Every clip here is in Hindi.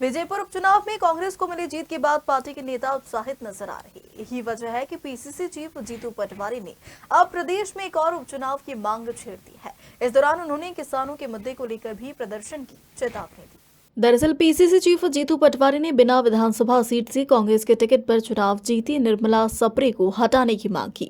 विजयपुर उपचुनाव में कांग्रेस को मिली जीत के बाद पार्टी के नेता उत्साहित नजर आ रहे। यही वजह है कि पीसीसी चीफ जीतू पटवारी ने अब प्रदेश में एक और उपचुनाव की मांग छेड़ दी है। इस दौरान उन्होंने किसानों के मुद्दे को लेकर भी प्रदर्शन की चेतावनी दी। दरअसल पीसीसी चीफ जीतू पटवारी ने बिना विधानसभा सीट से कांग्रेस के टिकट पर चुनाव जीती निर्मला सप्रे को हटाने की मांग की,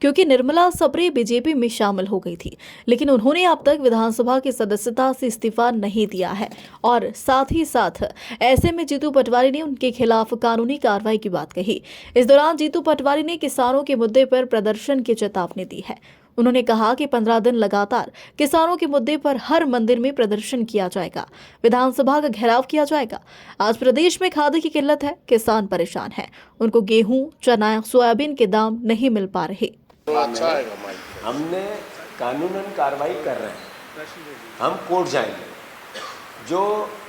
क्योंकि निर्मला सप्रे बीजेपी में शामिल हो गई थी, लेकिन उन्होंने अब तक विधानसभा की सदस्यता से इस्तीफा नहीं दिया है। और साथ ही साथ ऐसे में जीतू पटवारी ने उनके खिलाफ कानूनी कार्रवाई की बात कही। इस दौरान जीतू पटवारी ने किसानों के मुद्दे पर प्रदर्शन की चेतावनी दी है। उन्होंने कहा कि 15 दिन लगातार किसानों के मुद्दे पर हर मंदिर में प्रदर्शन किया जाएगा, विधानसभा का घेराव किया जाएगा। आज प्रदेश में खाद की किल्लत है, किसान परेशान है, उनको गेहूं, चना, सोयाबीन के दाम नहीं मिल पा रहे। हमने कानूनन कार्रवाई कर रहे हैं, हम कोर्ट जाएंगे। जो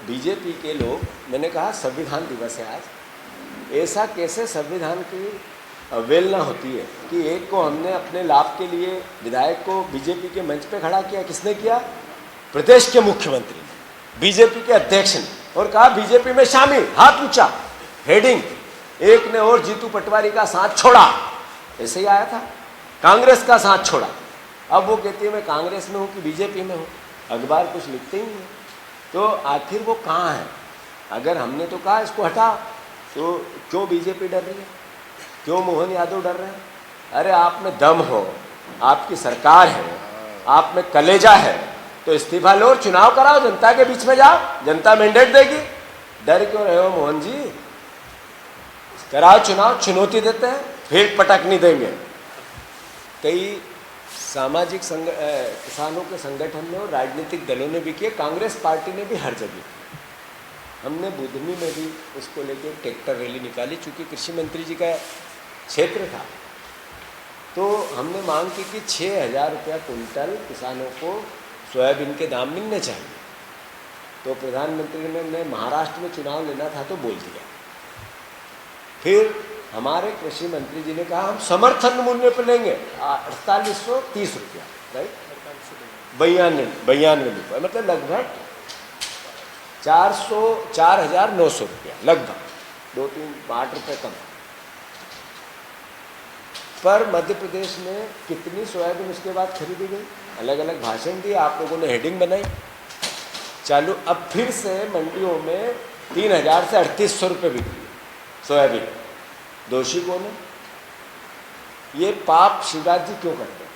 बीजेपी के लोग, मैंने कहा संविधान दिवस है आज, ऐसा कैसे संविधान की अवहेलना होती है कि एक को हमने अपने लाभ के लिए विधायक को बीजेपी के मंच पे खड़ा किया। किसने किया? प्रदेश के मुख्यमंत्री ने, बीजेपी के अध्यक्ष ने, और कहा बीजेपी में शामिल, हाथ ऊंचा, हेडिंग। एक ने और जीतू पटवारी का साथ छोड़ा, ऐसे ही आया था, कांग्रेस का साथ छोड़ा। अब वो कहती है मैं कांग्रेस में हूँ कि बीजेपी में हूँ, अखबार कुछ लिखते ही नहीं। तो आखिर वो कहाँ है? अगर हमने तो कहा इसको हटा, तो क्यों बीजेपी डर रही है? क्यों मोहन यादव डर रहे हैं? अरे आप में दम हो, आपकी सरकार है, आप में कलेजा है, तो इस्तीफा लो और चुनाव कराओ, जनता के बीच में जाओ, जनता मैंडेट देगी। डर क्यों रहे हो मोहन जी? कराओ चुनाव, चुनौती देते हैं, फिर पटक नहीं देंगे। कई सामाजिक किसानों के संगठन ने और राजनीतिक दलों ने भी किए, कांग्रेस पार्टी ने भी हर जगह। हमने बुधनी में भी उसको लेके ट्रैक्टर रैली निकाली, चूँकि कृषि मंत्री जी का क्षेत्र था। तो हमने मांग की कि 6,000 रुपया कुंटल किसानों को सोयाबीन के दाम मिलने चाहिए। तो प्रधानमंत्री ने महाराष्ट्र में चुनाव लेना था तो बोल दिया। फिर हमारे कृषि मंत्री जी ने कहा हम समर्थन मूल्य पर लेंगे 4830 रुपया, राइट, 92 रुपये, मतलब लगभग 4,900 रुपया, लगभग 2-3-8 रुपये कम। पर मध्य प्रदेश में कितनी सोयाबीन उसके बाद खरीदी गई? अलग अलग भाषण दिए, आप लोगों ने हेडिंग बनाई, चालू। अब फिर से मंडियों में 3,000 से 3,800 रुपये बिकी सोयाबीन। दोषी कौन है? ये पाप शिवराज जी क्यों करते हैं?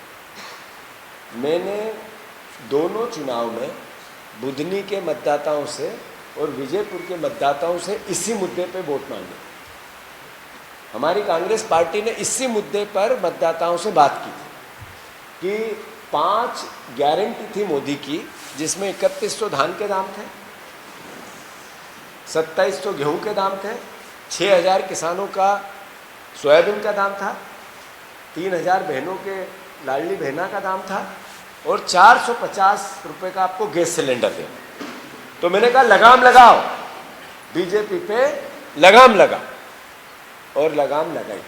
मैंने दोनों चुनाव में बुधनी के मतदाताओं से और विजयपुर के मतदाताओं से इसी मुद्दे पे वोट मांगे। हमारी कांग्रेस पार्टी ने इसी मुद्दे पर मतदाताओं से बात की थी कि 5 गारंटी थी मोदी की, जिसमें 3100 धान के दाम थे, 2700 गेहूं के दाम थे, 6,000 किसानों का सोयाबीन का दाम था, 3,000 बहनों के लाडली बहना का दाम था, और 450 रुपये का आपको गैस सिलेंडर देना। तो मैंने कहा लगाम लगाओ, बीजेपी पे लगाम लगा, और लगाम लगाई।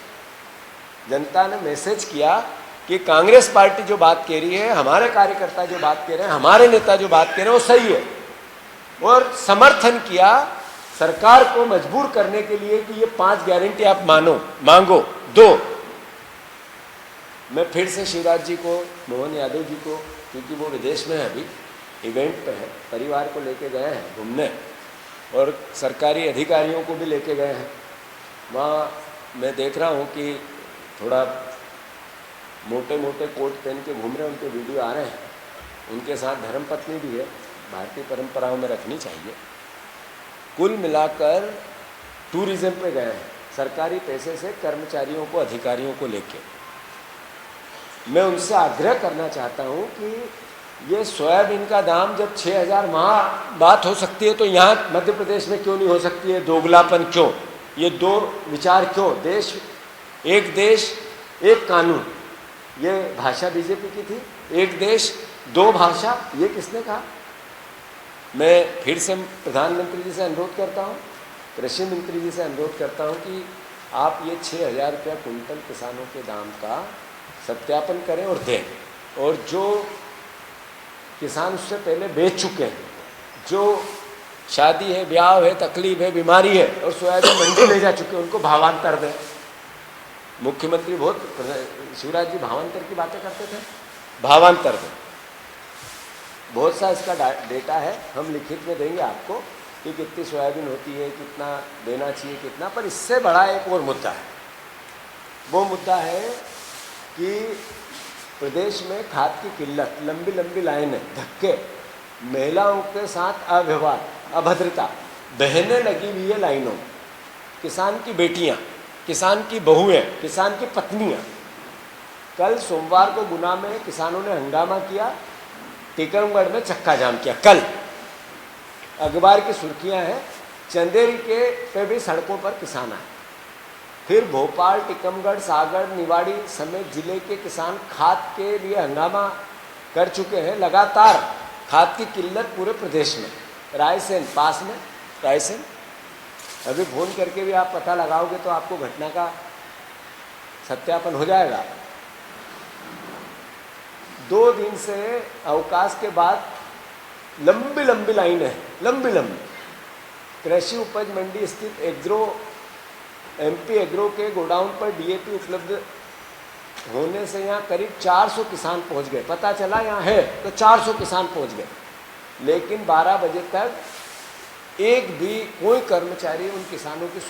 जनता ने मैसेज किया कि कांग्रेस पार्टी जो बात कह रही है, हमारे कार्यकर्ता जो बात कह रहे हैं, हमारे नेता जो बात कह रहे हैं, वो सही है। और समर्थन किया सरकार को मजबूर करने के लिए कि ये 5 गारंटी आप मांगो, दो। मैं फिर से शिवराज जी को, मोहन यादव जी को, क्योंकि वो विदेश में है, अभी इवेंट पे है, परिवार को लेके गए हैं घूमने, और सरकारी अधिकारियों को भी लेके गए हैं। वहाँ मैं देख रहा हूँ कि थोड़ा मोटे मोटे कोट पहन के घूम रहे हैं, उनके वीडियो आ रहे हैं। उनके साथ धर्मपत्नी भी है, भारतीय परंपराओं में रखनी चाहिए। कुल मिलाकर टूरिज्म पे गए हैं, सरकारी पैसे से कर्मचारियों को, अधिकारियों को लेके। मैं उनसे आग्रह करना चाहता हूँ कि ये सोयाबीन का दाम जब 6,000 वहाँ बात हो सकती है, तो यहाँ मध्य प्रदेश में क्यों नहीं हो सकती है? दोगलापन क्यों? ये दो विचार क्यों? देश एक कानून, ये भाषा बीजेपी की थी। एक देश दो भाषा, ये किसने कहा? मैं फिर से प्रधानमंत्री जी से अनुरोध करता हूँ, कृषि मंत्री जी से अनुरोध करता हूँ कि आप ये 6,000 रुपया कुंटल किसानों के दाम का सत्यापन करें और दें। और जो किसान उससे पहले बेच चुके हैं, जो शादी है, ब्याह है, तकलीफ है, बीमारी है, और सोयाबीन मंडी ले जा चुके, उनको भावांतर दें। मुख्यमंत्री बहुत, शिवराज जी भावांतर की बातें करते थे, भावांतर दें। बहुत सा इसका डेटा है, हम लिखित में देंगे आपको कि कितनी सोयाबीन होती है, कितना देना चाहिए, कितना। पर इससे बड़ा एक और मुद्दा है, वो मुद्दा है कि प्रदेश में खाद की किल्लत, लंबी लंबी लाइनें, धक्के, महिलाओं के साथ अव्यवहार, अभद्रता, बहनें लगी हुई है लाइनों, किसान की बेटियां, किसान की बहुएं, किसान की पत्नियां। कल सोमवार को गुना में किसानों ने हंगामा किया, टीकमगढ़ में चक्का जाम किया। कल अखबार की सुर्खियां हैं, चंदेरी के पे भी सड़कों पर किसान आए। फिर भोपाल, टीकमगढ़, सागर, निवाड़ी समेत जिले के किसान खाद के लिए हंगामा कर चुके हैं। लगातार खाद की किल्लत पूरे प्रदेश में। रायसेन पास में, रायसेन अभी फोन करके भी आप पता लगाओगे तो आपको घटना का सत्यापन हो जाएगा। 2 दिन से अवकाश के बाद लंबी लंबी लाइन है, लंबी लंबी। कृषि उपज मंडी स्थित एमपी एग्रो के गोडाउन पर डीएपी उपलब्ध होने से यहाँ करीब 400 किसान पहुँच गए। पता चला यहाँ है तो 400 किसान पहुँच गए, लेकिन 12 बजे तक एक भी कोई कर्मचारी उन किसानों की